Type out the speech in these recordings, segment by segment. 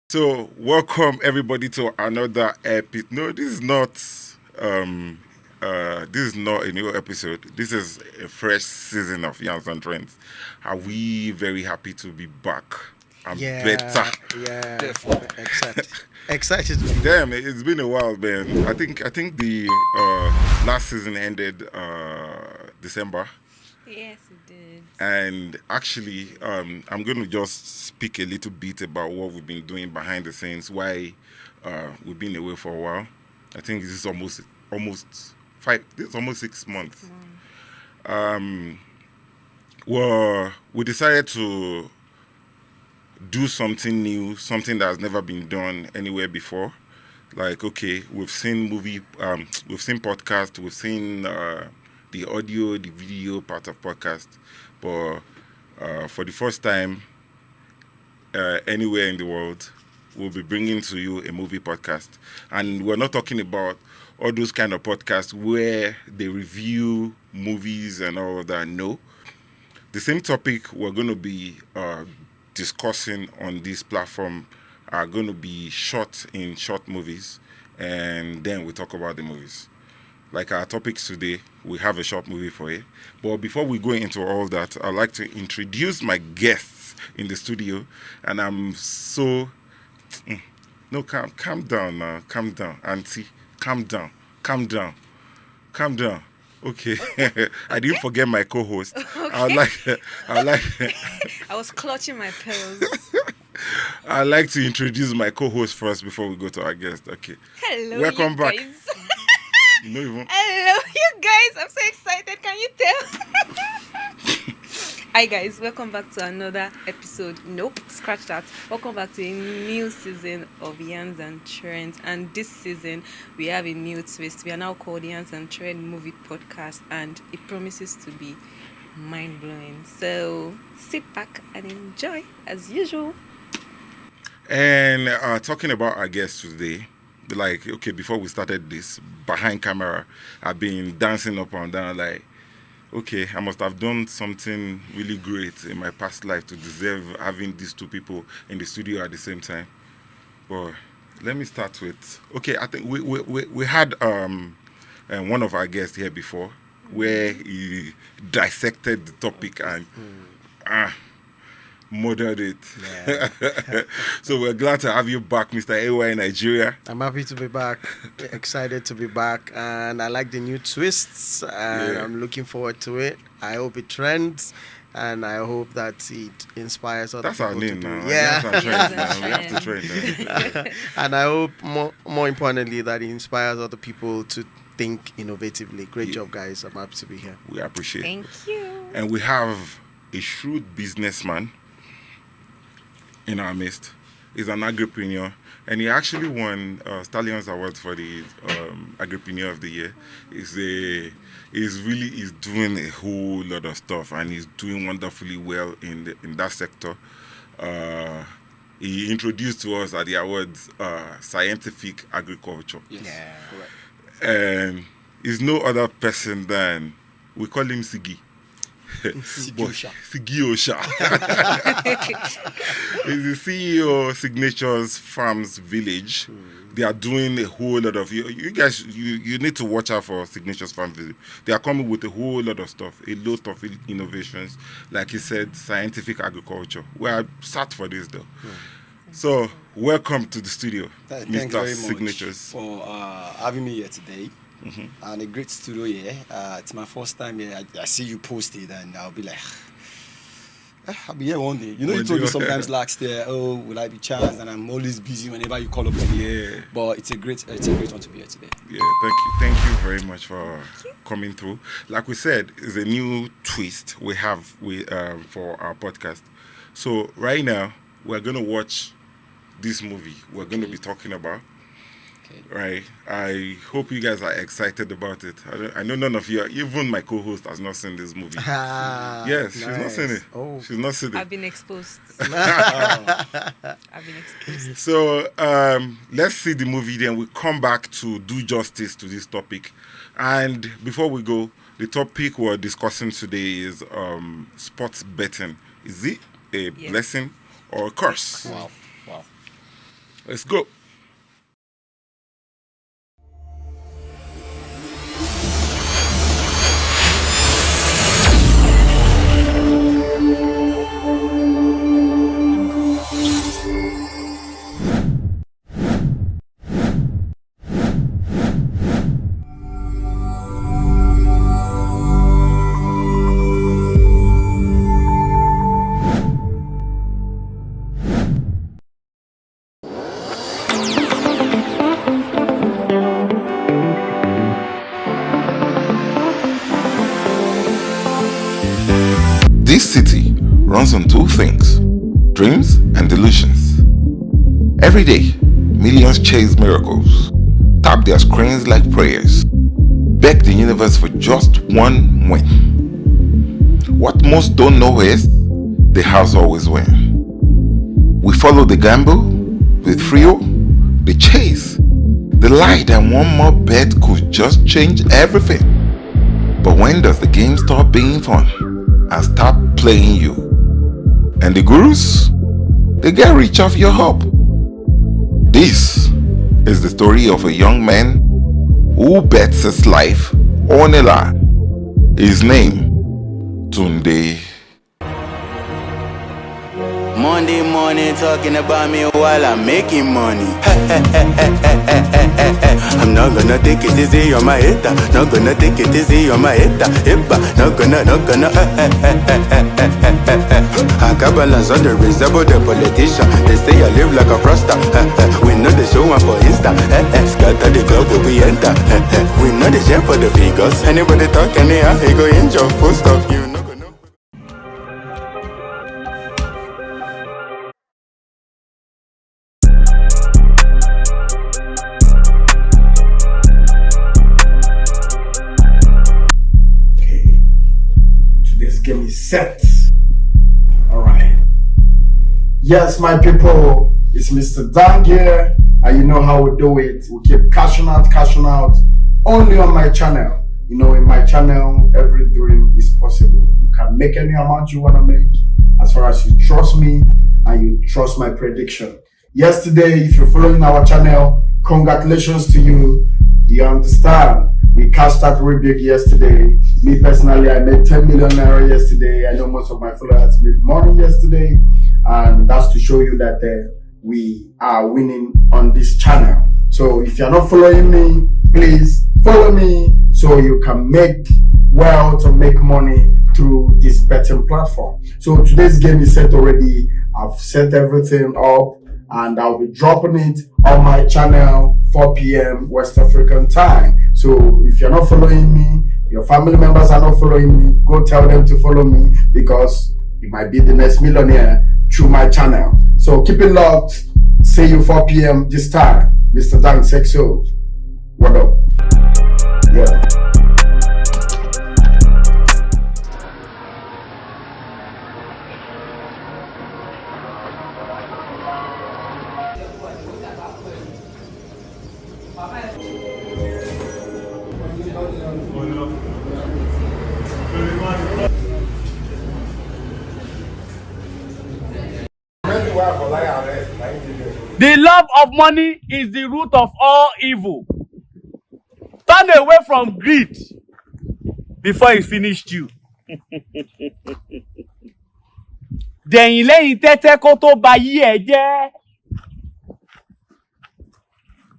So, welcome everybody to another episode. No, um this is not a new episode. This is a fresh season of Yans and Trends. Are we very happy to be back? I'm better. Yeah, Definitely. excited to be here. Damn, it's been a while, man. I think the last season ended December. Yes, it did. And actually, I'm going to just speak a little bit about what we've been doing behind the scenes, why we've been away for a while. I think this is almost 6 months. Um, well, we decided to do something new, something that has never been done anywhere before. Like, okay, we've seen podcast, we've seen the audio, the video part of podcast, but for the first time anywhere in the world, we'll be bringing to you a movie podcast. And we're not talking about all those kind of podcasts where they review movies and all of that. No. The same topic we're going to be discussing on this platform are going to be short in short movies, and then we talk about the movies. Like our topics today, we have a short movie for you. But before we go into all that, I'd like to introduce my guests in the studio, and I'm so no, calm down now, calm down, Auntie, calm down, calm down, calm down. Okay, I didn't forget my co-host. I would like, I was clutching my pearls. I'd like to introduce my co-host first before we go to our guest. Okay, Hello, welcome you back. guys. You know even. Hello, you guys. I'm so excited. Can you tell? Hi, guys. Welcome back to another episode. Nope, scratch that. Welcome back to a new season of Yans and Trends. And this season, we have a new twist. We are now called Yans and Trend Movie Podcast, and it promises to be mind blowing. So sit back and enjoy as usual. And talking about our guest today, like, okay, before we started this, behind camera, I've been dancing up and down, like, okay, I must have done something really great in my past life to deserve having these two people in the studio at the same time. But let me start with, okay, I think we had one of our guests here before where he dissected the topic and modeled it. Yeah. So we're glad to have you back, Mr. AY in Nigeria. I'm happy to be back, excited to be back, and I like the new twists, and Yeah. I'm looking forward to it. I hope it trends, and I hope that it inspires other That's people our name to do. now. Yeah. That's our Yes, trend now. We have to that's train now. And I hope more importantly that it inspires other people to think innovatively. Great job, guys. I'm happy to be here. We appreciate it. Thank you. And we have a shrewd businessman in our midst. He's an agripreneur, and he actually won Stallions Award for the Agripreneur of the Year. He's doing a whole lot of stuff, and he's doing wonderfully well in that sector. He introduced to us at the awards scientific agriculture, Yes. Yeah. Correct. and he's no other person than, we call him Sigi. Sigusha. Sigiosha. He's the CEO Signatures Farms Village. They are doing a whole lot of you guys. You need to watch out for Signatures Farms Village. They are coming with a whole lot of stuff, a lot of innovations. Like he said, scientific agriculture. We are sat for this though. So welcome to the studio, Thank Mr. you very much Signatures. for having me here today. And a great studio here. It's my first time here. I see you posted, and I'll be like, I'll be here one day. You know, you One told me day. sometimes last year, oh, will I be chance? And I'm always busy whenever you call up to me. Yeah. But it's a great one to be here today. Yeah, thank you very much for coming through. Like we said, it's a new twist we have for our podcast. So right now we're gonna watch this movie we're gonna be talking about. Okay. Right. I hope you guys are excited about it. I know none of you are, even my co-host has not seen this movie. Yes, she's not seen it. Oh. She's not seen it. I've been exposed. I've been exposed. So let's see the movie, then we come back to do justice to this topic. And before we go, the topic we're discussing today is sports betting. Is it a Yes. blessing or a curse? Wow. Wow. Let's go. This city runs on two things: dreams and delusions. Every day, millions chase miracles, tap their screens like prayers, beg the universe for just one win. What most don't know is the house always wins. We follow the gamble, the thrill, the chase, the lie that one more bet could just change everything. But when does the game stop being fun and start playing you? And the gurus, they get rich off your hope. This is the story of a young man who bets his life on a lie. His name, Tunde. Monday morning talking about me while I'm making money. I'm not gonna take it easy on my hater. Not gonna take it easy on my hater. Not gonna. I can balance on the reserve of the politician. They say I live like a froster. We know the show one for Insta. Scatter the club where we enter. We know the share for the figures. Anybody talk anyhow, he go injure. Full stop. You know. Game is set. Alright. Yes, my people, it's Mr. Dan here, and you know how we do it. We keep cashing out only on my channel. You know, in my channel, every dream is possible. You can make any amount you want to make as far as you trust me and you trust my prediction. Yesterday, if you're following our channel, congratulations to you. You understand? We cashed out real big yesterday. Me personally, I made 10 million naira yesterday. I know most of my followers made money yesterday. And that's to show you that we are winning on this channel. So if you're not following me, please follow me so you can make wealth or make money through this betting platform. So today's game is set already. I've set everything up and I'll be dropping it on my channel 4 p.m. West African time. So if you're not following me, your family members are not following me, go tell them to follow me because you might be the next millionaire through my channel. So keep it locked. See you 4 p.m. this time. Mr. Dan Sexo. What up? Yeah. The love of money is the root of all evil. Turn away from greed before it finished you. Dẹ̀yìn lẹ́yìn tẹ́tẹ́ kó tó ba yí ẹ jẹ́.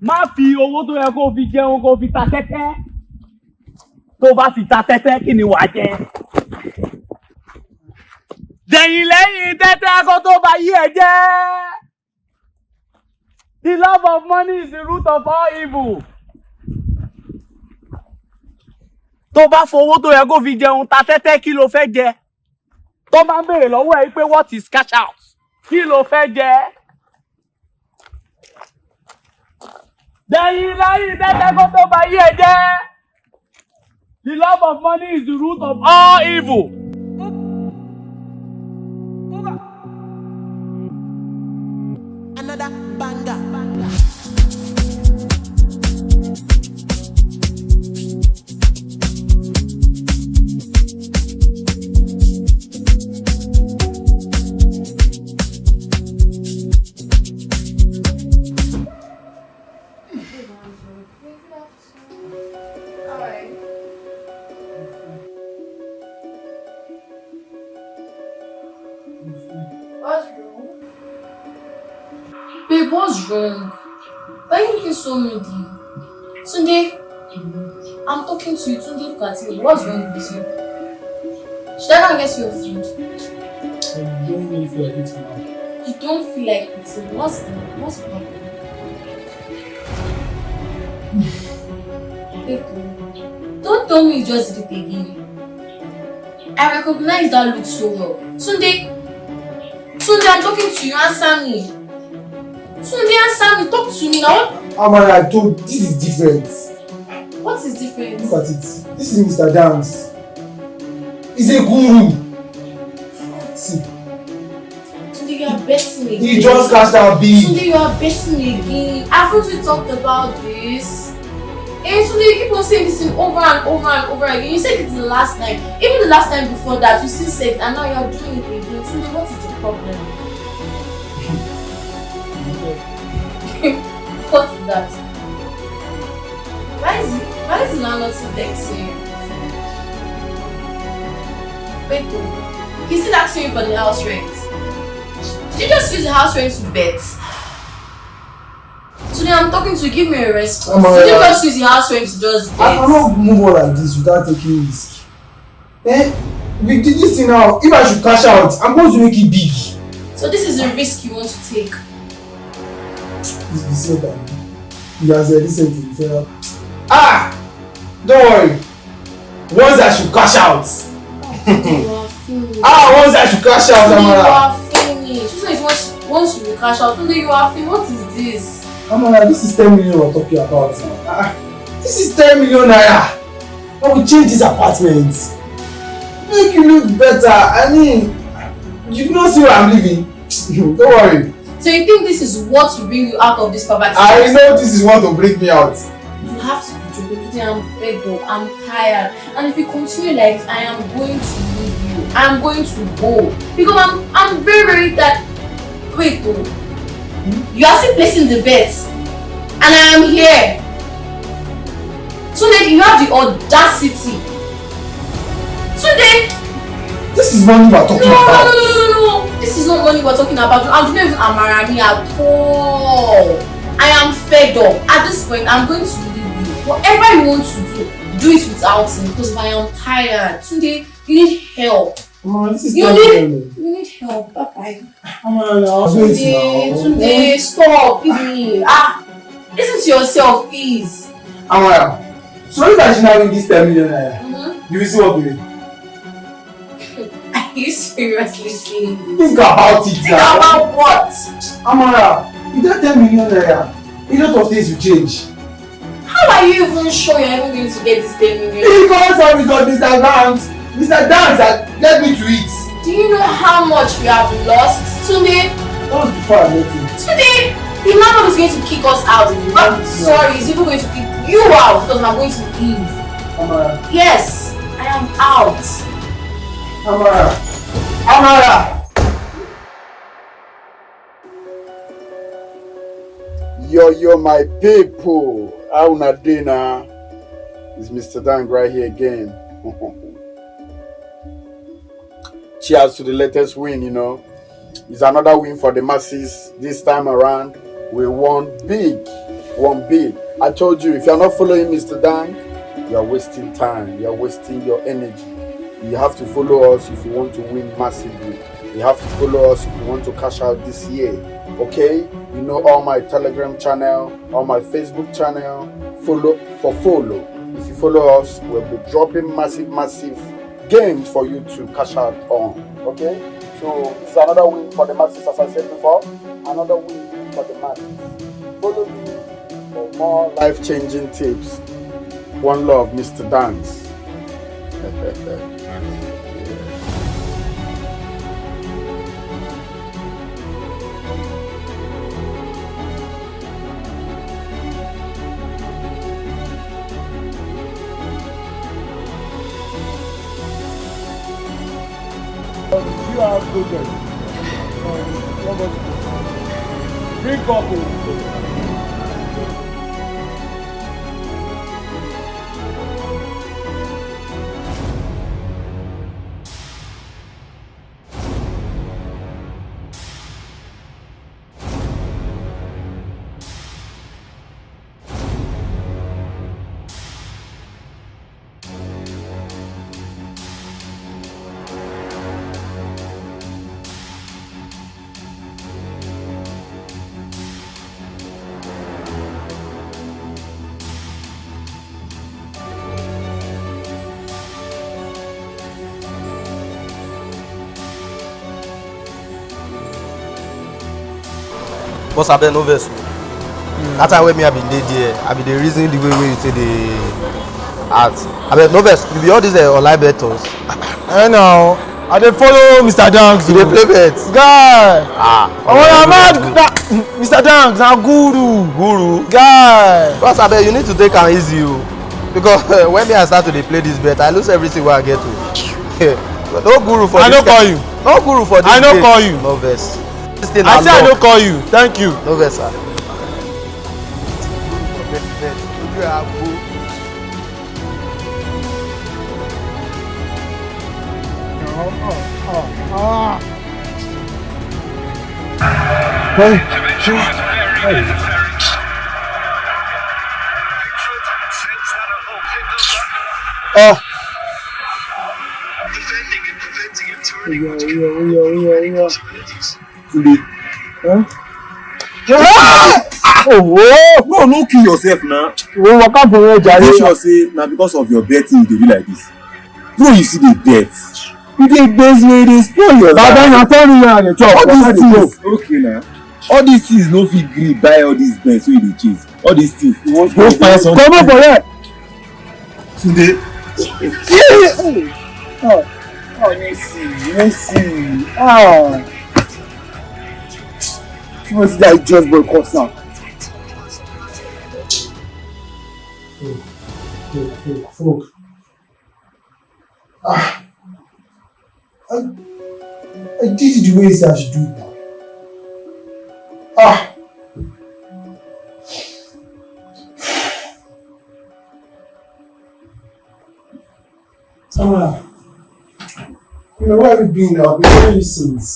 Má fi owó tó yẹ kó fi jẹun kó fi ta tẹ́tẹ́. Tó bá fi ta tẹ́tẹ́ kí ni wàá jẹ? Dẹ̀yìn lẹ́yìn tẹ́tẹ́ kó tó ba yí ẹ jẹ́. The love of money is the root of all evil. Tó bá fowó tó yẹ kó fi jẹun ta tẹ́tẹ́ kí ló fẹ́ jẹ? Tó bá ń béèrè lọ́wọ́ ẹ pé what is cash out? Kí ló fẹ́ jẹ? Dẹ̀yìn lẹ́yìn tẹ́tẹ́ kó tó bá yí ẹ jẹ́. The love of money is the root of all evil. Another banger. Babe, what's wrong? Why are you looking so moody? Tunde, I'm talking to you. Tunde, look at me. What's wrong with you? Should I not get you your food? I don't really feel like eating now. You don't feel like eating. What's the problem? Babe, don't tell me you just did it again. I recognize that look so well. Tunde, I'm talking to you. Answer me. Tunde, answer me. Talk to me now. Amara, I told this is different. What is different? Look at it. This is Mr. Dance. He's a guru. See. Tunde, you are betting again. He just cashed out big. Tunde, you are betting again. Haven't we talked about this? And Tunde, you keep on saying this thing over and over and over again. You said it the last time. Even the last time before that, you still said, and now you are doing it again. Tunde, what is the problem? What is that? Why is the landlord still vexing? Wait, he's still asking you for the house rent. Did you just use the house rent to bet? Today I'm talking to you, give me a response. Did you just use the house rent to just bet? I cannot move on like this without taking risk. We did this thing now. If I should cash out, I'm going to make it big. So this is a risk you want to take? It's the same time. He has listened to the fellow. Don't worry. Once I should cash out. You are finished. Once I should cash out, Today you Amara. are finished. She said once you cash out, today you are finished. What is this? Amara, this is 10 million we're talking about. This is 10 million naira. I will change this apartment. Make you look better. I mean, you don't see where I'm living. Don't worry. So you think this is what will bring you out of this poverty? I know this is what will bring me out. You have to be joking. Today I'm fed up. I'm tired. And if you continue like this, I am going to leave you. I am going to go. Because I'm very, very tired. Wait, though. You are still placing the bets. And I am here. Today you have the audacity. Today. This is money we're talking about. No. This is not money we're talking about. I'm not even Amarani at all. I am fed up. At this point, I'm going to leave you. Whatever you want to do it without me because I am tired. Today, you need help. This is You need help. Bye-bye. Today, stop. Give me. Listen to yourself, please. Amara, so if I should not win this 10 million naira, you will see what we do. Are you seriously saying this? Think about it Think now. about what? Amara, with that 10 million naira, a lot of things will change. How are you even sure you're even going to get this 10 million? Because of Mr. Dance. Mr. Dance that led me to it. Do you know how much we have lost today? That was before I met him. Today, the landlord is going to kick us out. I'm sorry, he's even going to kick you out because I'm going to leave. Amara. Yes, I am out. Amara. Yo, my people. How una dey na? It's Mr. Dang right here again. Cheers to the latest win, It's another win for the masses. This time around, we won big. I told you, if you're not following Mr. Dang, you're wasting time. You're wasting your energy. You have to follow us if you want to win massively. You have to follow us if you want to cash out this year. Okay? You know all my Telegram channel, all my Facebook channel. Follow. If you follow us, we'll be dropping massive games for you to cash out on. Okay? So it's another win for the masses, as I said before. Another win for the masses. Follow me for more life-changing tips. One love, Mr. Dance. You have progress. Bring up. Boss, I been no verse. That time when me I been there, I been the reason the way you say the art. I been no verse. You be all these online bettors. I know. I dey follow Mr. Danks. You dey play bets. Guy. Oh, I'm mad. Mr. Danks, na guru. Guru. Guy. Boss, I bet you need to take am easy, because when me I start to dey play this bet, I lose everything where I get to. No guru for I this. no call you. No guru for this. I no call you. No verse. I say I no call you. Thank you. No verse, sir. No, no kill yourself now. We walk out from here, Jare. Make sure say na because of your betting you dey be like this. Bro, you see the bet. You dey base wey dey spoil your life. Baba, na tell me where I dey chop. All these things, okay na. All these things no fit gree buy all these bets wey you dey chase. All these things, you wan go find something. Come on for here. Today. Messi. What's that just boy cost now? Fuck. I did it the way I should do it now. You know, where have you been now? I've been telling you since.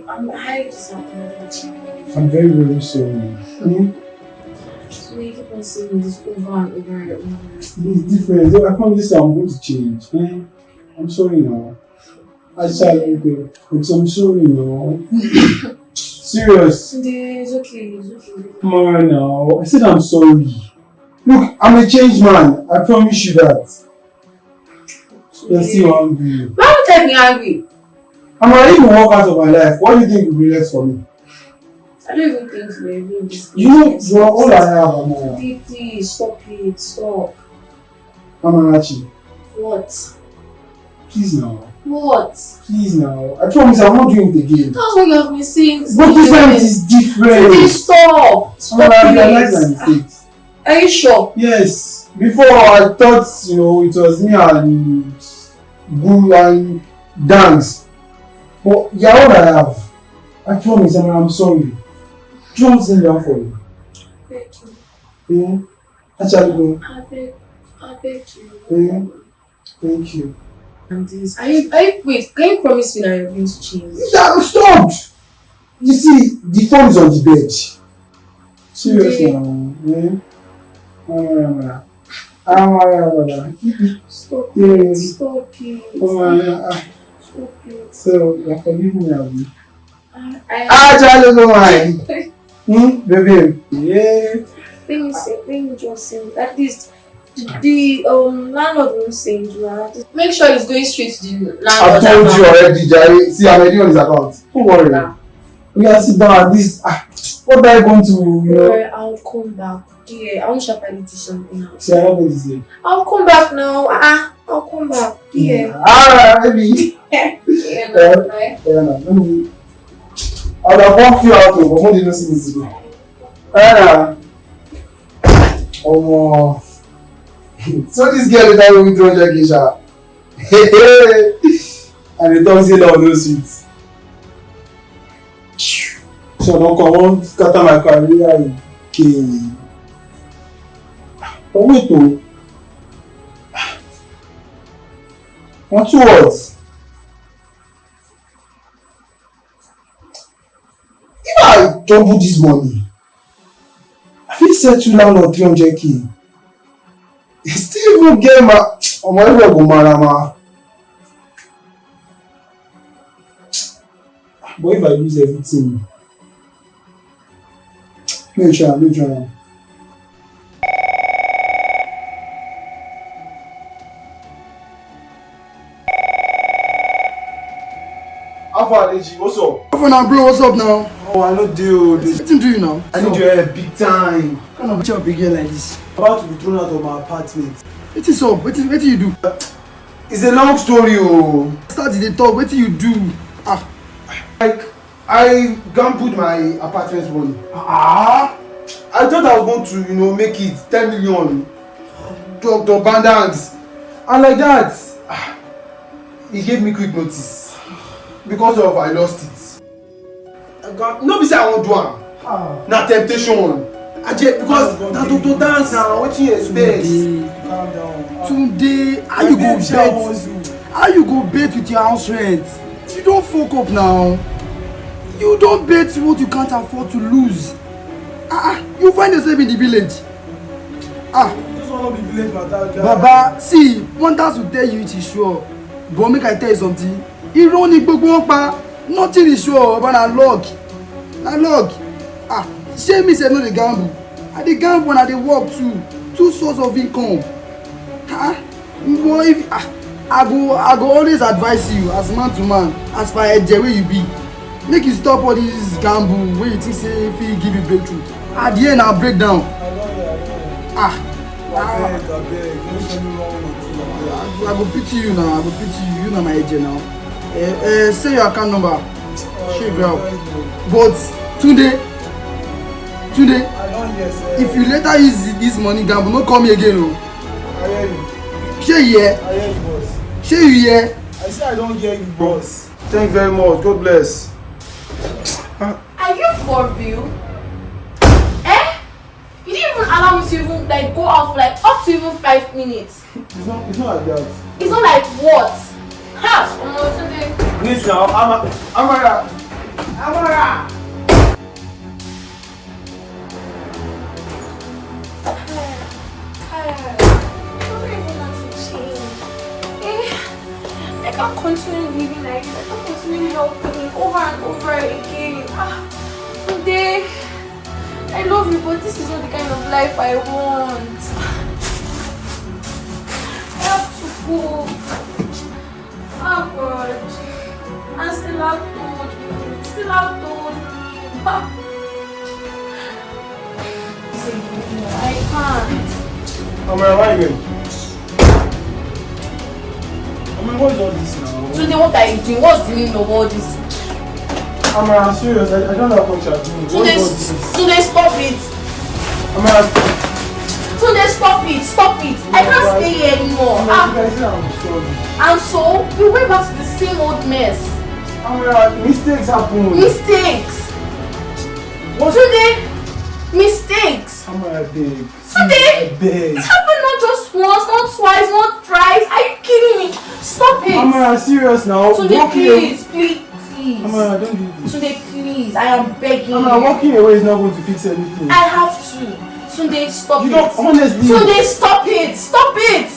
I'm highly disappointed. I'm very, very sorry. So you keep on saying this over and over and over. It's different. I promise you I'm going to change. I'm sorry now. I'm sorry now. Serious. It's okay. Come on now. I said I'm sorry. Look, I'm a changed man. I promise you that. You're still angry. Why would I be angry? I'm ready to walk out of my life. What do you think will be left for me? I don't even think we're in this. You know, you're all I have, Amara. Please, stop it. Stop. Amarachi. What? Please now. What? Please now. I promise I'm not doing it again. That's what you have been saying. But this time it is different. Please stop. Stop, I realized my please. mistakes. Are you sure? Yes. Before I thought, it was me and Guru and Dance. But you're all I have. I promise, I'm sorry. Do you want to send down for you? Thank you. Yeah? Actually, go. I beg you. Yeah? Thank you. And this. Wait, can you promise me that you're going to change? Yeah, stop! You see, the phone is on the bed. Seriously now. Yeah? Stop Yeah. it. Stop it. Stop it. So, you're forgiving me, Abby? I Charlie, go on. Baby. Yeah. Let me just say, at least the landlord won't send you. Make sure it's going straight to the landlord. I've told you already, Jai. See, I'm already on his account. Don't worry. We can sit down at this. What are you going to, I'll come back. Yeah, I want to do something else. See, I'm not going to say. I'll come back now. I'll come back. Yeah. Alright, baby. Yeah, no, right? Yeah, no. Let me. I would have walked you out, but what did you see me today? So this girl is having me 200 Geisha. And they don't say love no sweet. So don't come on, scatter my career. Okay. But wait though. What two words? If I double this money, I fit settle down on 300k. Still even get my everywhere go marama. But if I lose everything, make sure. far, Deji? What's up? How now, bro? What's up now? Oh, I know deal. What do you now? I need your help big time. What kind of job again like this? I'm about to be thrown out of my apartment. What is up? What do you do? It's a long story, oh. Start the talk. What do you do? Like, I gambled my apartment money. I thought I was going to, make it 10 million. Dr. Bandans. And like that, he gave me quick notice. Because of I lost it. No be say I won't do am. Na temptation. Because na Dr. Dance now, wetin you expect? Calm down. Today, how you go bet? How you go bet with your house rent? You don't fuck up now. You don't bet what you can't afford to lose. You find yourself in the village. This one not be village matter. Baba, see, one task will tell you it is sure. But make I tell you something. Ironic gbogbo wọn pa. Nothing is sure, but na luck. Na luck. Shame me say no dey gamble. I dey gamble and I dey work too. Two sources of income. But if I go always advise you as man to man, as per eje wey you be. Make you stop all this gamble wey you think say fit give you breakthrough. At the end na breakdown. I go pity you now. I go pity you. You know my eje now. Say your account number. Shey grab. But today, if you later use this money gamble, no call me again, oh. I hear you. Shey you hear? I hear you, boss. Shey you hear? I say I don't hear you, boss. Thank you very much. God bless. Are you for real? You didn't even allow me to even go out for up to even 5 minutes. It's not like that. It's not like what? Ha! Listen now, Amara. I can't continue living like this. I can't continue helping over and over again. Today, I love you, but this is not the kind of life I want. I have to go. Oh God. I still have told me. I can't. Amara, why you going? What is all this now? Today, what are you doing? What's the meaning of all this? Amara, I'm serious. I don't know what you're doing. Today, stop it. Amara, Today, stop it. I can't stay here anymore. I'm sorry. And so, you went back to the same old mess. Amara, mistakes happen. Mistakes. Today, mistakes. Amara, babe. Today, it happened not just once, not twice, not thrice. Are you kidding me? Stop it. Amara, serious now. Today, please. Amara, don't do this. Today, please. I am begging. Amara, walking away is not going to fix anything. I have to. Sunday, stop it. You don't honestly. Sunday, stop it. Stop it.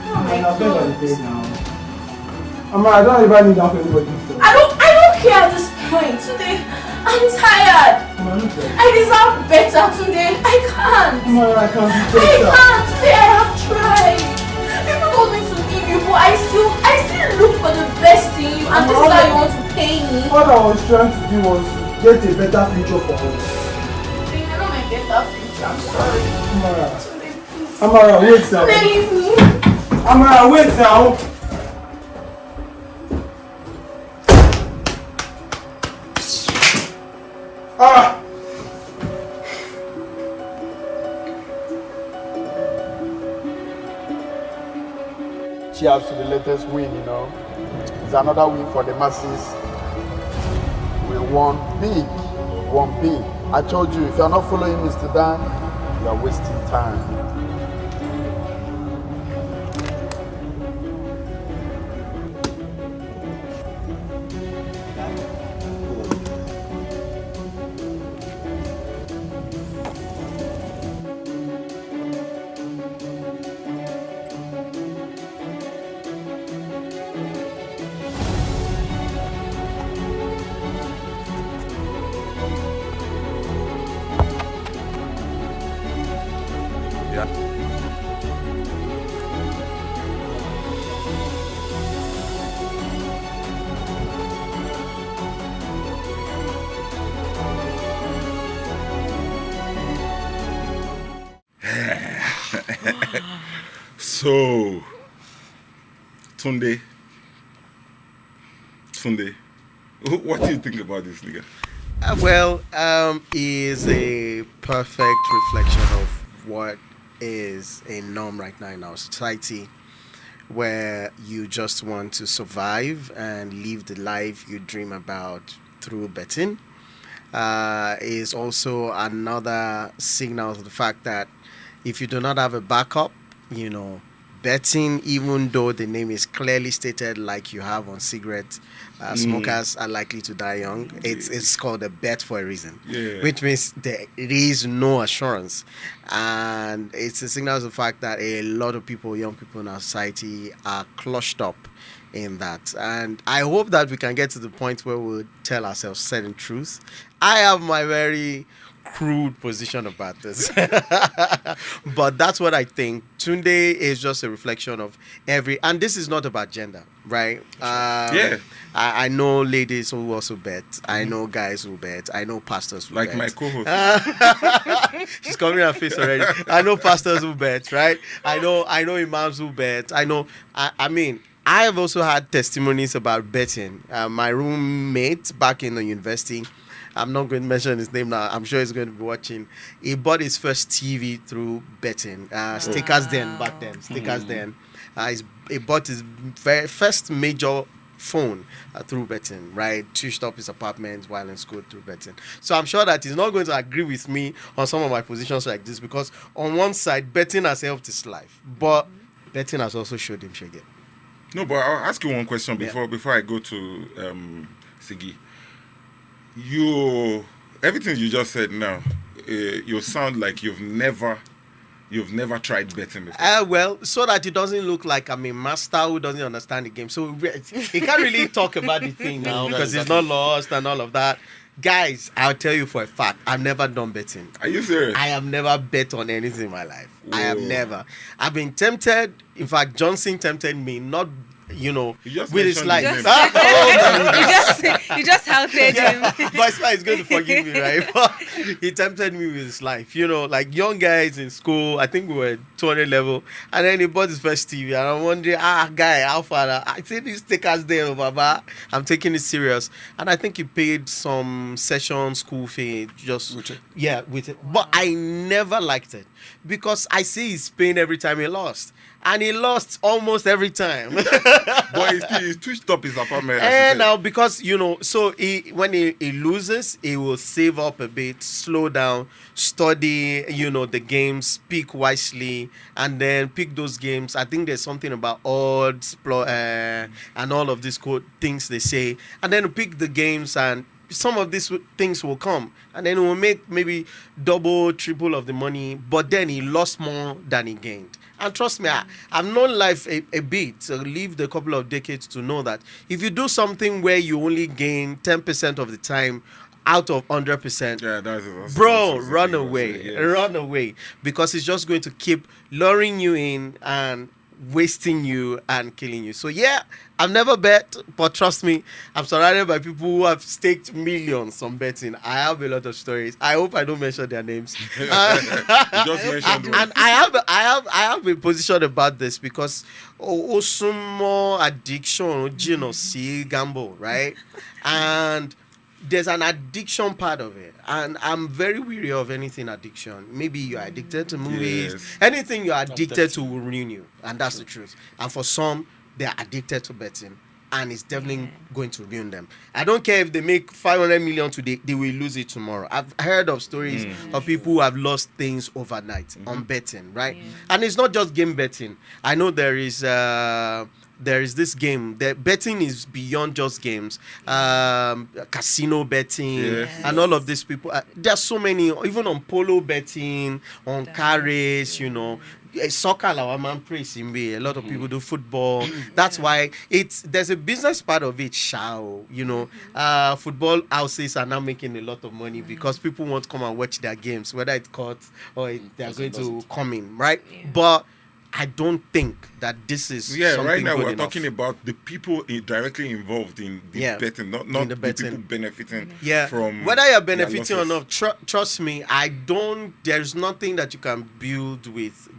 Oh my God. Amara, I don't even need that for anybody. I don't care at this point. Today, I'm tired. I deserve better today. I can't. Amara, I can't be I can't. Today I have tried. People told me to leave you, but I still look for the best in you, and this is how you want to pay me. All I was trying to do was get a better future for us. You're not my better future. I'm sorry. Amara. Today, please. Amara, wait now. Today, leave me. Amara, wait now. Cheers to the latest win, It's another win for the masses. We won big. I told you, if you're not following Mr. Dan, you're wasting time. Yeah. So, Tunde, what do you think about this nigga? Is a perfect reflection of what is a norm right now in our society, where you just want to survive and live the life you dream about through betting. Is also another signal of the fact that if you do not have a backup, betting, even though the name is clearly stated like you have on cigarettes, smokers are likely to die young. It's called a bet for a reason, which means there is no assurance. And it's a signal of the fact that a lot of people, young people in our society, are clutched up in that. And I hope that we can get to the point where we'll tell ourselves certain truths. I have my very crude position about this, but that's what I think. Tunde is just a reflection of and this is not about gender, right? I know ladies who also bet. I know guys who bet. I know pastors who bet. Like my co-host. She's covering her face already. I know pastors who bet, right? I know imams who bet. I mean, I have also had testimonies about betting. My roommate back in the university, I'm not going to mention his name now. I'm sure he's going to be watching. He bought his first TV through betting. Stickers Den back then. Stickers Den. He bought his very first major phone through betting, right? Tushed up his apartment while in school through betting. So I'm sure that he's not going to agree with me on some of my positions like this, because on one side, betting has helped his life, but betting has also showed him shege. No, but I'll ask you one question before I go to Sigi. Everything you just said now, you sound like you've never tried betting before. So that it doesn't look like I'm a master who doesn't understand the game. So he can't really talk about the thing now because he's not lost and all of that. Guys, I'll tell you for a fact, I've never done betting. Are you serious? I have never bet on anything in my life. Whoa. I have never. I've been tempted. In fact, Johnson tempted me, not with his life. You just outed him. But he's going to forgive me, right? But he tempted me with his life. Like young guys in school, I think we were 200 level, and then he bought his first TV, and I'm wondering, guy, how far? I see these stickers there, Baba. I'm taking it serious, and I think he paid some session school fee with it. But I never liked it because I see he's paying every time he lost. And he lost almost every time. But he's twitched up his apartment. And now, because, so when he loses, he will save up a bit, slow down, study, the games, pick wisely, and then pick those games. I think there's something about odds, and all of these things they say. And then pick the games, and some of these things will come, and then he will make maybe double, triple of the money, but then he lost more than he gained. And trust me, I've known life a bit, so lived a couple of decades to know that if you do something where you only gain 10% of the time out of 100%, bro, run away. Run away. Because it's just going to keep luring you in and wasting you and killing you. So I've never bet, but trust me, I'm surrounded by people who have staked millions on betting. I have a lot of stories. I hope I don't mention their names. Just mentioned and I have a position about this because also more addiction, see gamble, right? And there's an addiction part of it, and I'm very weary of anything addiction. Maybe you're addicted to movies. Anything you're addicted to will ruin you, and that's the truth. And for some, they're addicted to betting, and it's definitely going to ruin them. I don't care if they make 500 million today, they will lose it tomorrow. I've heard of stories of people who have lost things overnight on betting, right? And it's not just game betting. I know there is this game. The betting is beyond just games. Casino betting and all of these people. There's so many, even on polo betting, on car race, soccer, our man plays in a lot of people do football. That's why there's a business part of it. Football houses are now making a lot of money because people want to come and watch their games, whether it's caught or they're going to come in, right? But I don't think that this is something right now good we're enough. talking about the people directly involved in the betting, not the people benefiting from whether you're benefiting or not. Trust me, there's nothing that you can build with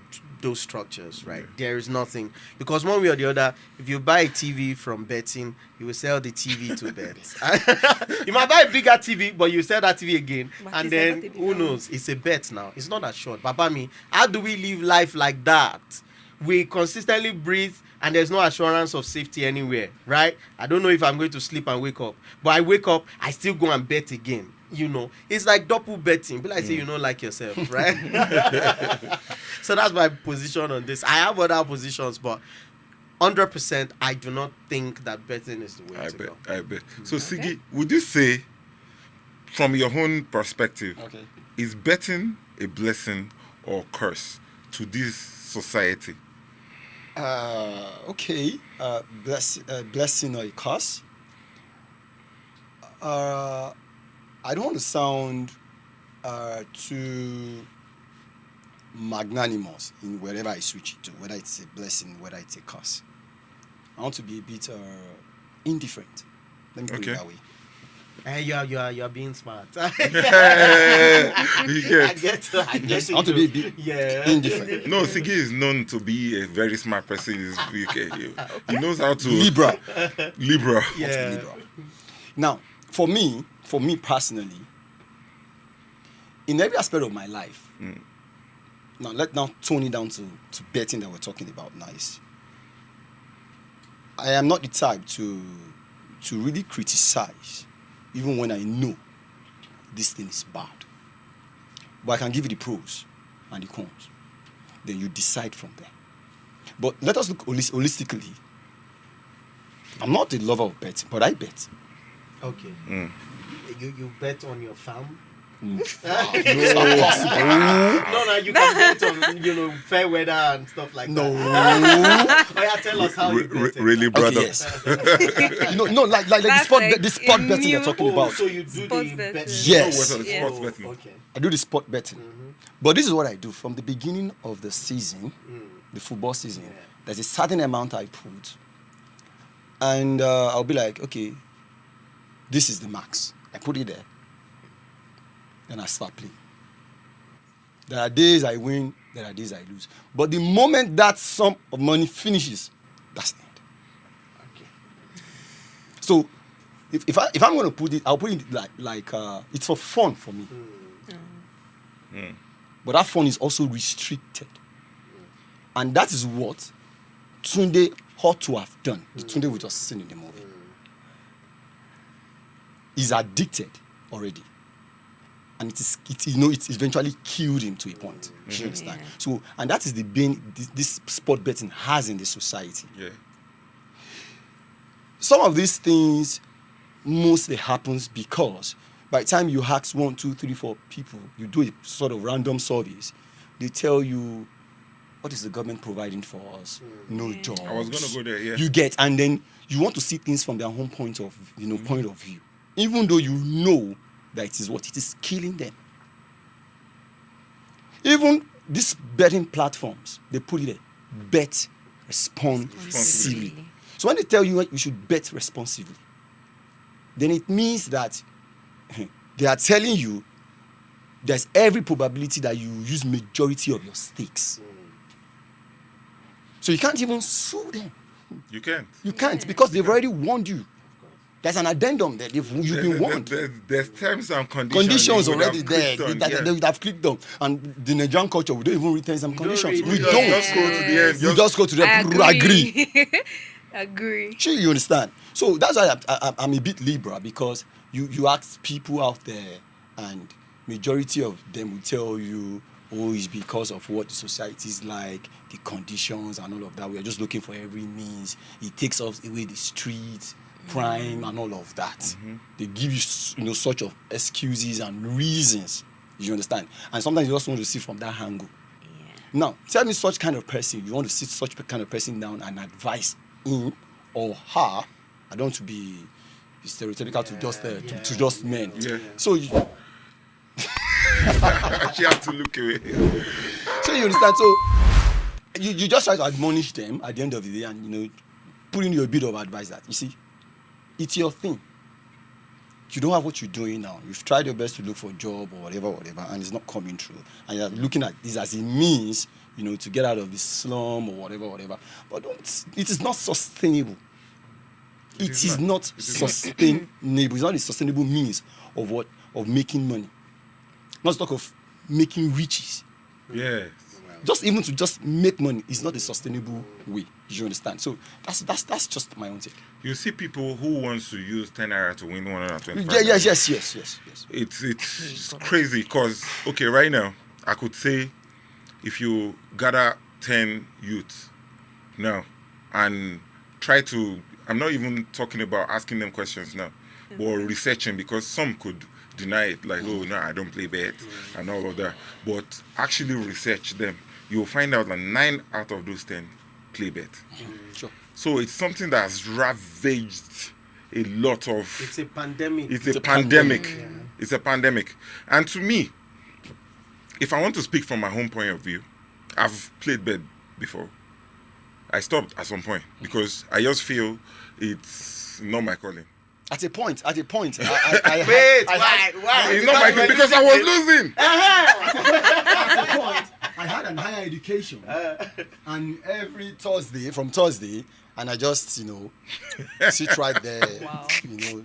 those structures, right? There is nothing, because one way or the other, if you buy a TV from betting, you will sell the TV to bet. You might buy a bigger TV, but you sell that TV again, But and it's then not a who knows? It's a bet now. It's not assured. Baba me, how do we live life like that? We consistently breathe, and there's no assurance of safety anywhere, right? I don't know if I'm going to sleep and wake up, but I wake up, I still go and bet again. You know, it's like double betting. But I say you don't like yourself, right? So that's my position on this. I have other positions, but 100%, I do not think that betting is the way to go. I bet. So, Sigi, would you say, from your own perspective, is betting a blessing or curse to this society? Okay. Blessing or a curse? I don't want to sound too magnanimous in wherever I switch it to, whether it's a blessing, whether it's a curse. I want to be a bit indifferent. Let me put it that way. You are being smart. I want to be a bit indifferent. No, Sigi is known to be a very smart person. He knows how to Libra. Yeah. Now, for me personally, in every aspect of my life, now let's now tone it down to betting that we're talking about now. I am not the type to really criticize, even when I know this thing is bad. But I can give you the pros and the cons. Then you decide from there. But let us look holistically. I'm not a lover of betting, but I bet. Okay. You bet on your farm? No, no, you can bet on fair weather and stuff like that. Oh yeah, tell us how you bet. Really, brother? Okay, yes. no, like the sport betting you're talking about. So you do the betting? Yes. Sports betting. Okay. I do the sport betting. But this is what I do from the beginning of the season, the football season. Yeah. There's a certain amount I put, and I'll be like, okay, this is the max. I put it there. Then I start playing. There are days I win, there are days I lose. But the moment that sum of money finishes, that's the end. Okay. So if I'm going to put it, I'll put it like it's for fun for me. But that fun is also restricted. And that is what Tunde ought to have done. The Tunde we just seen in the movie. Is addicted already. And it's eventually killed him to a point. You understand? Yeah. So, and that is the bane this sport betting has in the society. Yeah. Some of these things mostly happens because by the time you ask 1, 2, 3, 4 people, you do a sort of random surveys, they tell you, what is the government providing for us? No jobs. I was gonna go there, yeah. You get, and then you want to see things from their own point of view. Even though you know that it is killing them. Even these betting platforms, they put it there, bet responsibly. So when they tell you you should bet responsibly, then it means that they are telling you there's every probability that you use majority of your stakes. So you can't even sue them. You can't. You can't because they've already warned you. There's an addendum there. You've been warned. There's terms and conditions. Conditions already there they would have clicked on. And the Nigerian culture, we don't even read terms and conditions. We don't. Just go to the end. You just go to the agree. Agree. Sure, you understand. So that's why I'm a bit liberal, because you ask people out there, and majority of them will tell you, oh, it's because of what the society is like, the conditions and all of that. We are just looking for every means. It takes us away the streets, crime and all of that. They give you such of excuses and reasons. You understand? And sometimes you just want to see from that angle. Now, tell me such kind of person, you want to sit such kind of person down and advise him or her. I don't want to be stereotypical to just men. Yeah. So you she have to look away. So you understand? So you just try to admonish them at the end of the day, and put in your bit of advice that, you see, it's your thing. you don't have what you're doing now. You've tried your best to look for a job or whatever, and it's not coming through. And you're looking at this as a means, to get out of this slum or whatever. But it is not sustainable. It is not sustainable. It's not a sustainable means of making money. Not to talk of making riches. Yes. Even to make money is not a sustainable way. You understand? So that's just my own take. You see people who wants to use 10 naira to win 125. Yes. It's crazy because right now I could say if you gather 10 youths now and try to, I'm not even talking about asking them questions now, but researching, because some could deny it, like, oh no, I don't play bet and all of that. But actually research them, you'll find out that 9 out of those 10 play bet. Sure. So it's something that has ravaged a lot of. It's a pandemic. It's a pandemic. Yeah. It's a pandemic. And to me, if I want to speak from my home point of view, I've played bet before. I stopped at some point because I just feel it's not my calling. At a point. Wait, why? It's not my calling because I was losing. At a point, I had an higher education, and every Thursday, and I just, sit right there,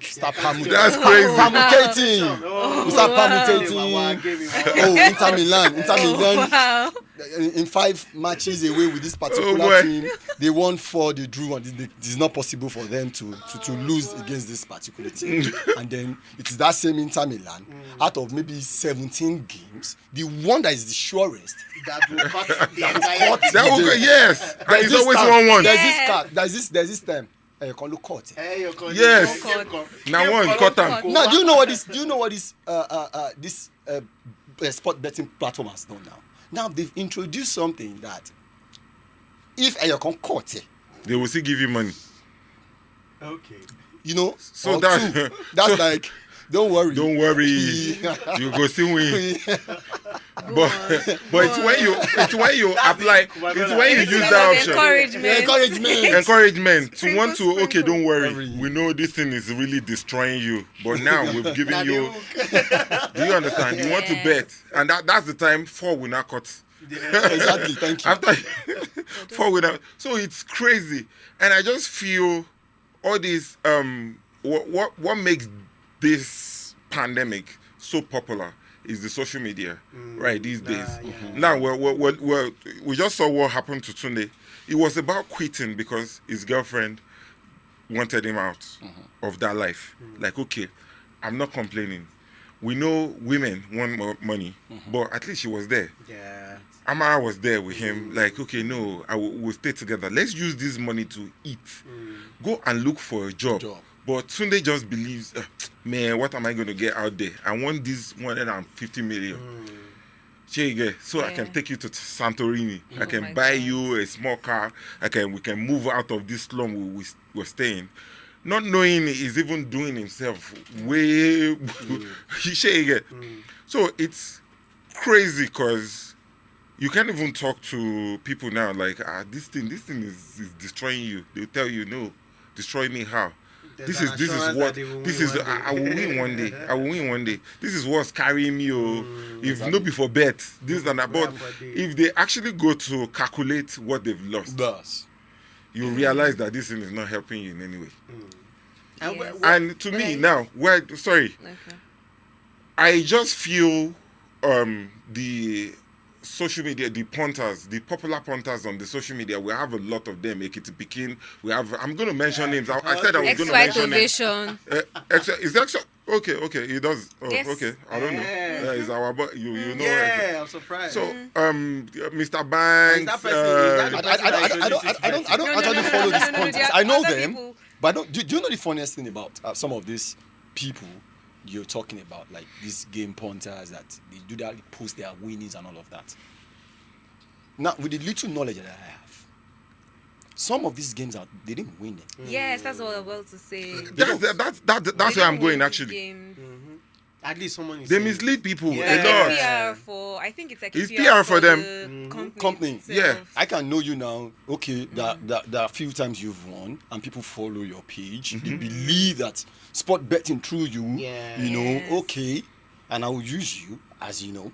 start permutating. That's crazy. You start permutating. Inter Milan. Wow. In 5 matches away with this particular team, they won 4, they drew 1. It is not possible for them to lose against this particular team. And then it is that same Inter Milan, out of maybe 17 games, the one that is the surest. That will cut the entire yes. And it's always 1-1. There's this term. You can look cut. Yes. Now one cut them. Now do you know what this sport betting platform has done now? Now they've introduced something that if you can cut it, they will still give you money. Okay. So that's like, don't worry. You go still win. But it's when you apply. It's when you use that option. Encouragement to want to. Don't worry. We know this thing is really destroying you, but now we've given you. Do you understand? You want to bet, and that's the time 4 will not cut. Exactly. Thank you. After 4 will not. So it's crazy, and I just feel all this. What makes this pandemic so popular is the social media, right, these days. Now, we just saw what happened to Tunde. It was about quitting because his girlfriend wanted him out of that life. Like, I'm not complaining. We know women want more money, but at least she was there. Yeah. Amara was there with him, like, no, we'll stay together. Let's use this money to eat. Go and look for a job. But Tunde just believes, man, what am I going to get out there? I want this 150 million. So I can take you to Santorini. I can buy you a small car. We can move out of this slum we're staying. Not knowing he's even doing himself way. So it's crazy because you can't even talk to people now like, this thing is destroying you. They'll tell you, no, destroy me how? This is I will win one day. I will win one day. This is what's carrying me. If not before bet, this and that. But if they actually go to calculate what they've lost, you realize that this thing is not helping you in any way. And to me now, I just feel the social media, the punters, the popular punters on the social media, we have a lot of them. Ekiti Pikin, we have. I'm going to mention names. I said I was going to mention names. Is that okay? He does. Oh, yes. Okay. I don't know. It's our, but you know. Yeah, I'm surprised. So, Mr. Banks. I don't actually follow these punters. I know them, but do you know the funniest thing about some of these people you're talking about, like these game punters that they do that, they post their winnings and all of that? Now, with the little knowledge that I have, some of these games they didn't win it. Yes, that's what I was about to say. That's where I'm going actually. At least someone is They saying mislead it. people It's a like lot. a PR for. I think it's like It's a PR for them. the Company. itself. Yeah. I can know you now. Okay, there are a few times you've won, and people follow your page. They believe that sport betting through you. Yeah. You know, Yes. okay, and I will use you as you know,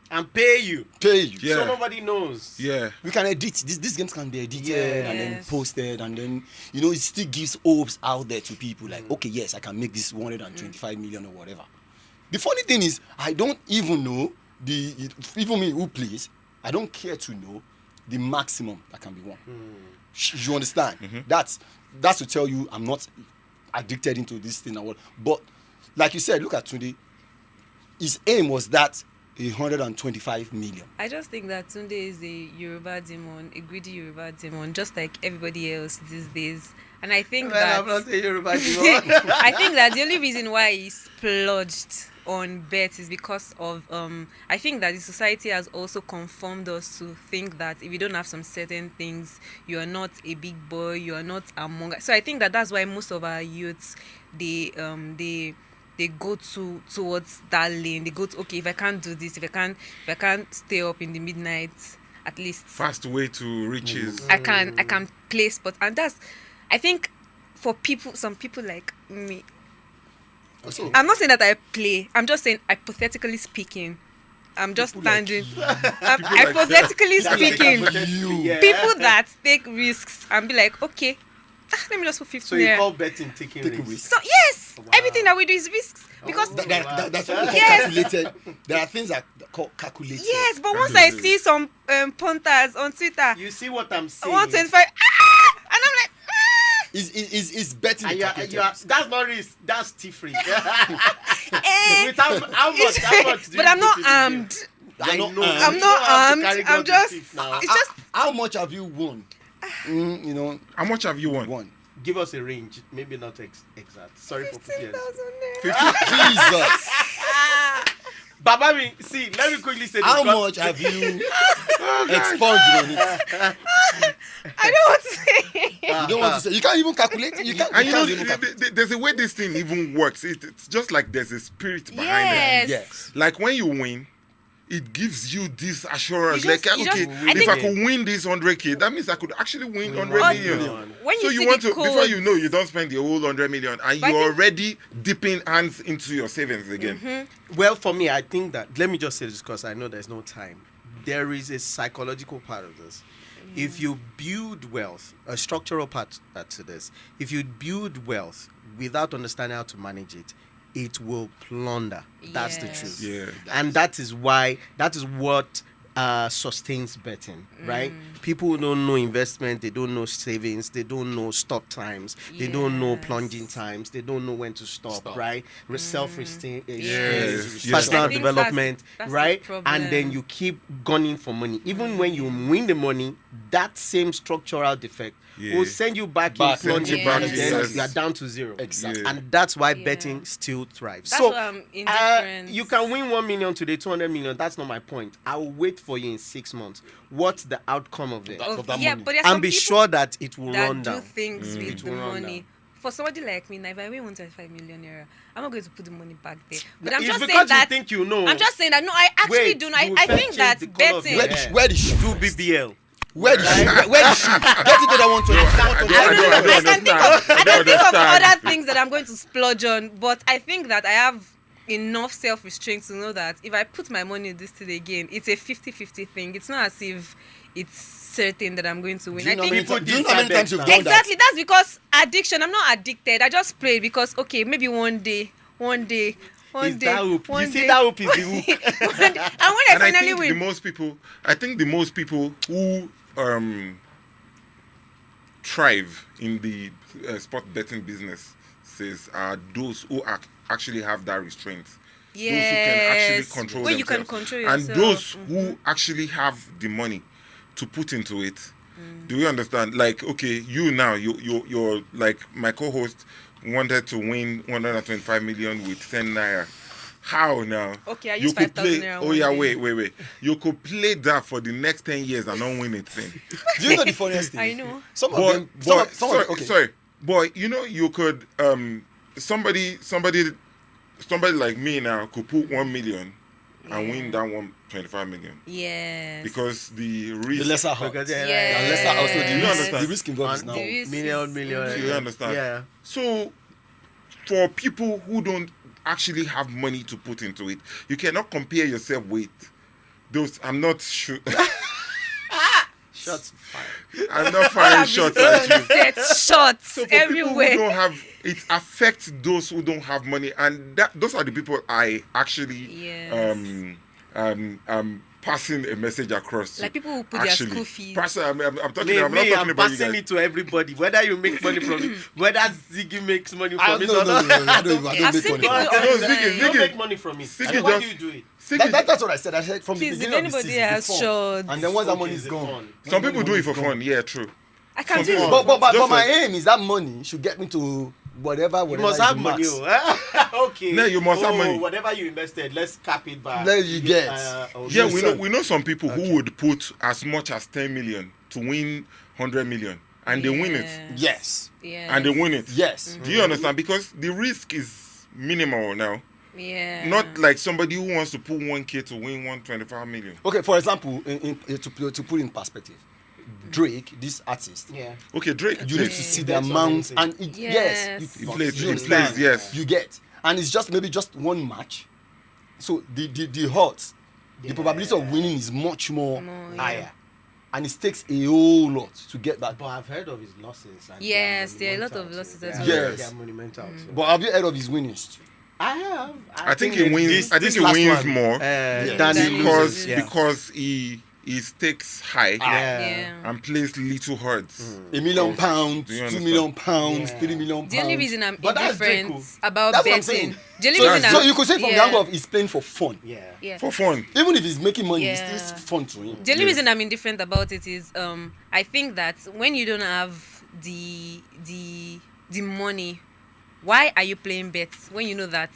And pay you. pay you. Yeah. So nobody knows. Yeah. We can edit. These games can be edited and then Yes. posted, and then it still gives hopes out there to people. Like, okay, yes, I can make this 125 million or whatever. The funny thing is, I don't even know even me who plays. I don't care to know the maximum that can be won. You understand? That's to tell you I'm not addicted into this thing or what. But like you said, look at Tunde. His aim was that 125 million. I just think that Tunde is a Yoruba demon, a greedy Yoruba demon, just like everybody else these days. And I think that I'm not a Yoruba demon. I think that the only reason why he splurged on bets is because of I think that the society has also conformed us to think that if you don't have some certain things, you are not a big boy, you are not among us. So I think that that's why most of our youths they go towards that lane. They go to, okay, if I can't do this, if I can't stay up in the midnight, at least Fast way to riches. I can play sports. And that's, I think, for some people like me. Also, I'm not saying that I play. I'm just saying, hypothetically speaking, I'm just standing. Hypothetically speaking, people that take risks and be like, okay, let me just put 50 So you naira. call betting taking risks? So yes, everything that we do is risks because that's what we call Yes. calculated. There are things that call calculated. yes. But once I see some punters on Twitter, You see what I'm saying? 125, and I'm like, Is betting And the calculated risk. that's not risk. That's free. eh. With how much? How much? do But you I'm put not in the armed. game? I know. I'm You not don't have to armed. carry I'm gun to just. thief now. It's just. How much have you won? How much have you won? Won. Give us a range. Maybe not exact. Sorry for putting 15,000 it. naira. Jesus. Baba, see, let me quickly say this. How because- much have you expunged on it? I don't want to say. You don't want to say. You can't even calculate it. You can't. And You you know, can't even calculate. there's a way this thing even works. It's just like there's a spirit behind Yes. it. Yes. Like when you win, it gives you this assurance. You just- like, you okay, just- I if think- I could win this 100K, that means I could actually win 100 1 million. million. When So you you see want the to, before codes, you know, you don't spend the whole 100 million, and But I you're think- already dipping hands into your savings again. Well, for me, I think that, let me just say this because I know there's no time. There is a psychological part of this. If you build wealth, a structural part to this, if you build wealth without understanding how to manage it, it will plunder. That's the Yes. truth. Yeah. And that is what sustains betting, right? People who don't know investment, they don't know savings, they don't know stop times, they don't know Yes. plunging times, they don't know when to stop. Right? Self-esteem, Yes. personal I think development, that's right? the And then problem. you keep gunning for money. Even when you win the money, that same structural defect will send you back in Back. plunging, Send you back, and then yes. you are down to zero. Exactly. Yeah. And that's why Yeah. betting still thrives. That's so why I'm indifferent. you can win 1 million today, 200 million. That's not my point. I will wait for you in 6 months. What's the outcome of it? Of that yeah, money. but there are some And be people sure that it will that run do down. things with It the will run money. down. For somebody like me, now if I win 125 million naira, I'm not going to put the money back there. But I'm It's just saying because you that. think you know. I'm just saying that. No, I actually Wait, do. Know. you I will think change that the colour of betting. your Where the hair. where the shoe? Do BBL. Where the shoe? Where the shoe? Get into that one to. I can think of understand. other things that I'm going to splurge on, but I think that I have enough self-restraint to know that if I put my money in this thing again, it's a 50-50 thing. It's not as if it's certain that I'm going to win. Do you know how many people times- do you know how many decide times you've that. done Exactly. That's because addiction. I'm not addicted. I just play because okay, maybe one day. Is that hoop? one You see day- that hoop is the hook. and when I And I finally think win, the most people who thrive in the sport betting business are those who actually have that restraint. Those who can actually control when themselves. you can control And yourself. those who actually have the money to put into it. Do you understand? Like, okay, you now, you're like my co-host wanted to win 125 million with 10 naira. How now? Okay, I you use could 5,000 play. naira Oh one yeah, day. wait. You could play that for the next 10 years and not win a thing. Do you know the funniest thing? I know. Some of Boy, them. Some of them. Okay. sorry, boy. You know, you could somebody somebody like me now could put 1 million and win that 125 million. Yes. Because the risk. The lesser odds. Because, Yes. The lesser also You understand? the risk involved is now. The risk million. is- You understand? Yeah. So, for people who don't actually have money to put into it, you cannot compare yourself with those. I'm not sure. Shots fired. I'm not firing shots at you. Set shots So for people who everywhere. don't have, it affects those who don't have money, and those are the people I actually Yes. passing a message across to. Like people who put their Actually. school fees. I'm talking. Me, I'm not me, talking I'm about you passing guys. it to everybody. Whether you make money from it, whether Ziggy makes money I from it no, or no, not. no, no, I don't I've make seen money. people No, Ziggy, You don't Ziggy. make money from it. Ziggy And why just- do you do it? Ziggy, That's what I said. I said from Please, the if beginning of the anybody season. has the fun. shots. And then once that Okay, money is it's gone. fun. some people do it for fun. Yeah, true. I can Some do people- it. But Just my like- aim is that money should get me to whatever. You must is have the money. max. Okay. No, you must have money. Whatever you invested, let's cap it back. Then you get. Okay. Yeah, we know some people who would put as much as 10 million to win 100 million, and they win it, Yes. Yes. and they win it. Yes. Do you understand? Because the risk is minimal now. Yeah. Not like somebody who wants to put 1K to win 125 million. Okay, for example, to put in perspective, Drake, this artist, Yeah. Okay, Drake. you need to see the Bets on amount anything. and it, Yes. yes, He plays, you he understand? plays, yes. You get, and it's just maybe just one match, so the odds, the probability of winning is much more higher, and it takes a whole lot to get that. But I've heard of his losses. And Yes, they are there are a lot of monumental, losses so as they are- well. They Yes. are monumental. So. But have you heard of his winnings too? I have. I think he wins. I think he last wins one, more Danny Danny because loses, yeah. because he stakes high Yeah. and plays little odds. £1 million, Do you £2 understand? million, Yeah. £3 million. The only reason I'm But that's indifferent Drake, about That's what I'm betting. saying. The only So, reason so I'm, you could say from the yeah. angle of he's playing for fun. Yeah. Yeah. For fun. Even if he's making money, Yeah. it's still fun to him. The only Yes. reason I'm indifferent about it is I think that when you don't have the money, why are you playing bets when you know that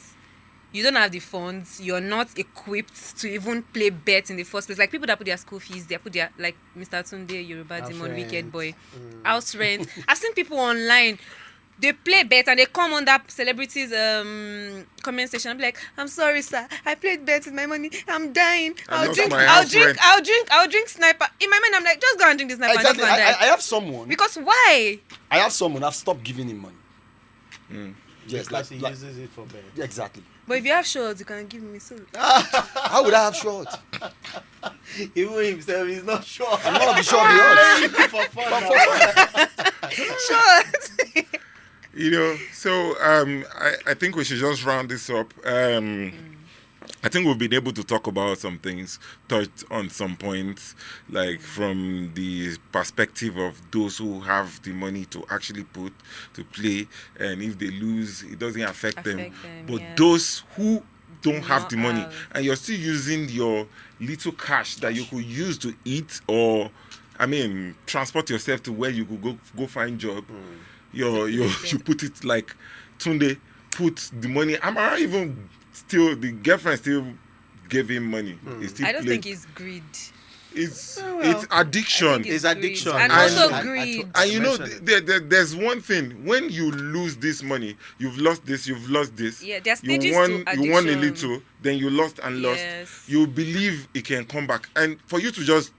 you don't have the funds, you're not equipped to even play bets in the first place? Like people that put their school fees, they put their, like Mr. Tunde, Yoruba House Demon, rent. Wicked Boy, house rent. I've seen people online, they play bets and they come on that celebrities comment section. I'm like, I'm sorry, sir, I played bets with my money. I'm dying. I lost I'll my house I'll drink sniper. In my mind, I'm like, just go and drink this sniper. Exactly. And just go and die. I have someone. Because why? I have someone. I've stopped giving him money. Yes, Because he like uses it for bed. exactly. But if you have shorts, you can give me so. How would I have short? Even himself, he's not sure. I'm not be sure the odds. For fun. now. Shorts. You know, so I think we should just round this up. I think we've been able to talk about some things, touch on some points, like from the perspective of those who have the money to actually put to play, and if they lose, it doesn't affect them. But yes. those who don't have not the money have. and you're still using your little cash that you could use to eat or, I mean, transport yourself to where you could go find job. You put it like Tunde put the money. I'm even still the girlfriend still gave him money. He still I don't played. think it's greed. It's I addiction. think It's addiction. And And- also I- greed. And you know, mentioned there's one thing. When you lose this money, you've lost this, you've lost this. Yeah, there are You stages won, to you won a addiction. little, then you lost and lost. Yes. You believe it can come back, and for you to just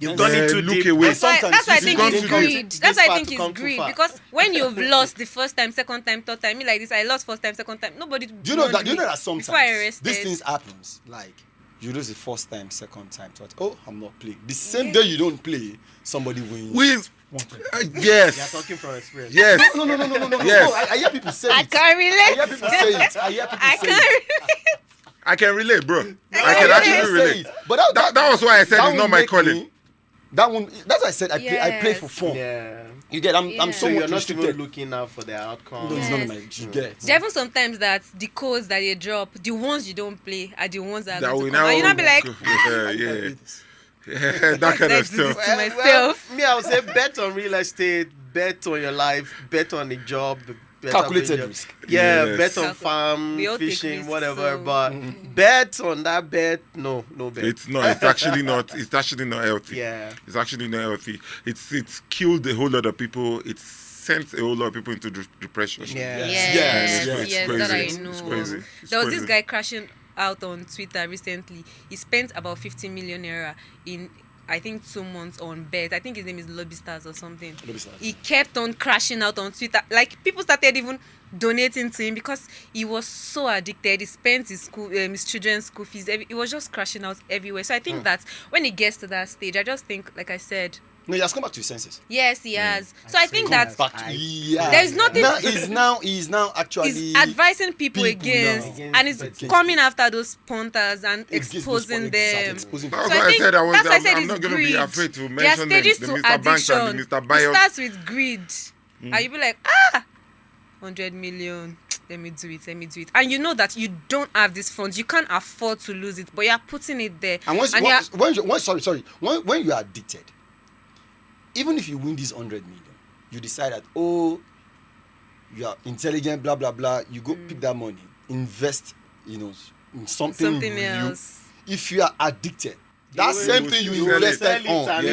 You've gone into look deep. away. That's why I You've think gone it's too deep. greed. That's why I far think to it's come too greed. far. Because when you've lost the first time, second time, third time, me like this, I lost first time, second time. Nobody. Do you know warned that? me Sometimes before I arrested. these things happens. Like you lose the first time, second time, third. Oh, I'm not playing. The same day you don't play, somebody wins. With You're yes, talking from experience. yes. No. Yes. No, I hear people say I it. can't I relate. hear people say it. I hear people I say can't it. relate. I can relate, bro. I hear can people actually say relate. it. But That was why I said that it's not will my make calling. me- That one. That's why I said I play for Yes. fun. Yeah. You get. I'm Yeah. so So much you're not even restricted. looking out for the outcome. No, it's Yes. not my. You get. There are even sometimes that the codes that they drop, the ones you don't play, are the ones that are That going will to come. now And you not be like, yeah, that kind of let's do this stuff. to myself. Me, I would say bet on real estate, bet on your life, bet on a job. bet on Calculated your- risk. Yeah, Yes. bet on farm, We all take fishing, risks, whatever. so- But bet on that bet, no bet. It's not. It's actually not. It's actually not healthy. Yeah. It's actually not healthy. It's killed a whole lot of people. It's sent a whole lot of people into depression. Yes, It's crazy. that I It's know. crazy. It's There was crazy. this guy crashing out on Twitter recently. He spent about 50 million naira in, I think, 2 months on bed. I think his name is Lobby Stars or something. He kept on crashing out on Twitter. Like, people started even donating to him because he was so addicted. He spent his children's school fees. He was just crashing out everywhere. So I think that when he gets to that stage, I just think, like I said, No, he has come back to his senses. yes, he has. So I think that Yeah. there's nothing. He's now actually. He's advising people against, now. and he's coming after those punters and exposing them. That's why I said I'm not going to be afraid to mention There are stages them. The to Mr. Banks addiction. and the Mr. It Bios. starts with greed, and you be like, 100 million. Let me do it. And you know that you don't have these funds. You can't afford to lose it, but you're putting it there. And when you are addicted, even if you win this 100 million, you decide that, oh, you are intelligent, blah blah blah. You go pick that money, invest, in something else. If you are addicted, that same thing you invested on.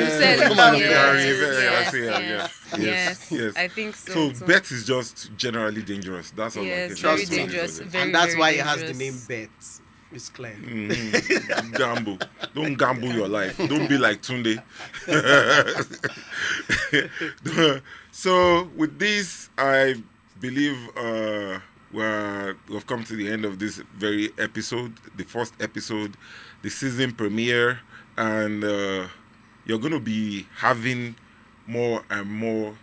Yes. I think so. So bet is just generally dangerous. That's all. Yes, I can very say. dangerous. And that's why it has dangerous. the name Bet. It's clear. Gamble. Don't gamble your life. Don't be like Tunde. So with this, I believe we've come to the end of this very episode, the first episode, the season premiere, and you're going to be having more and more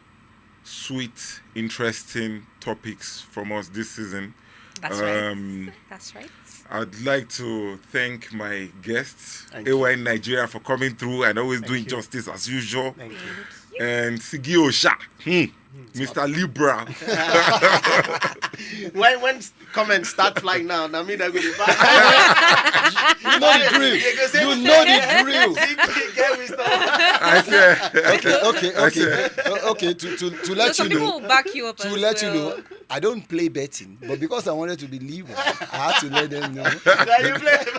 sweet, interesting topics from us this season. That's right. That's right. I'd like to thank my guests, AY Nigeria, for coming through and always doing justice as usual. Thank you. And Sigi Osha, Mr. Libra. when comments start flying now, I mean, I'm going to You know the drill. You know the drill. Okay. To let So you some people know. will back you up To as let you well. know, I don't play betting, but because I wanted to be Libra, I had to let them know.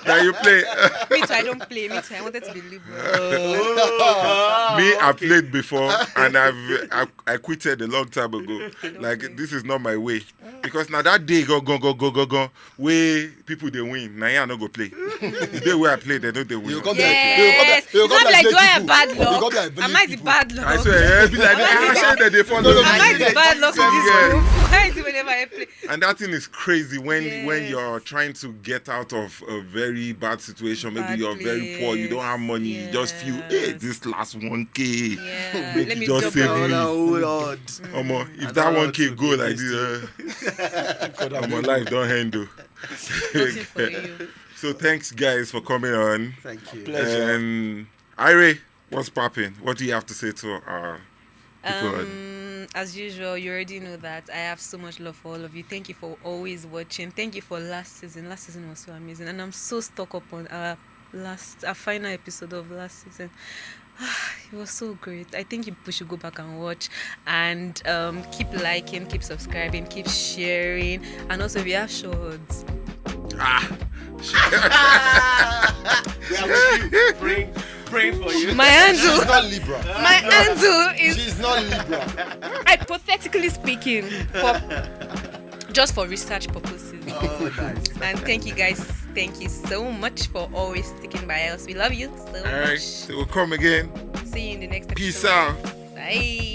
Now you play. Me too, I don't play. Me too, I wanted to be liberal. Me, I played before and I quitted a long time ago. Like, this is not my way. Because now that day go, where people they win, now I not go play. The day where I play, they know they win. Yes. It's not like, do I have bad luck? Am I the bad luck? I swear, be like, I say that they follow me. Am I the bad luck in this room? Why is it whenever I play? And that thing is crazy when you're trying to get out of a very bad situation. Maybe you're very poor, you don't have money, you just feel, hey, this last 1K. Yeah. Make Let me just save me. Oh, Lord. If that 1K go like this, my life don't handle. Nothing for you. So thanks guys for coming on. Thank you. Pleasure. And Ire, what's popping? What do you have to say to our people? As usual, you already know that I have so much love for all of you. Thank you for always watching. Thank you for last season. Last season was so amazing, and I'm so stuck up on our final episode of last season. It was so great. I think people should go back and watch, and keep liking, keep subscribing, keep sharing, and also if you have shorts. Praying for you. My handle. She's not Libra. My handle is. She's not Libra. Hypothetically speaking, just for research purposes. Oh, nice. And thank you guys. Thank you so much for always sticking by us. We love you so All right, much. so we'll come again. See you in the next episode. Peace out. Bye.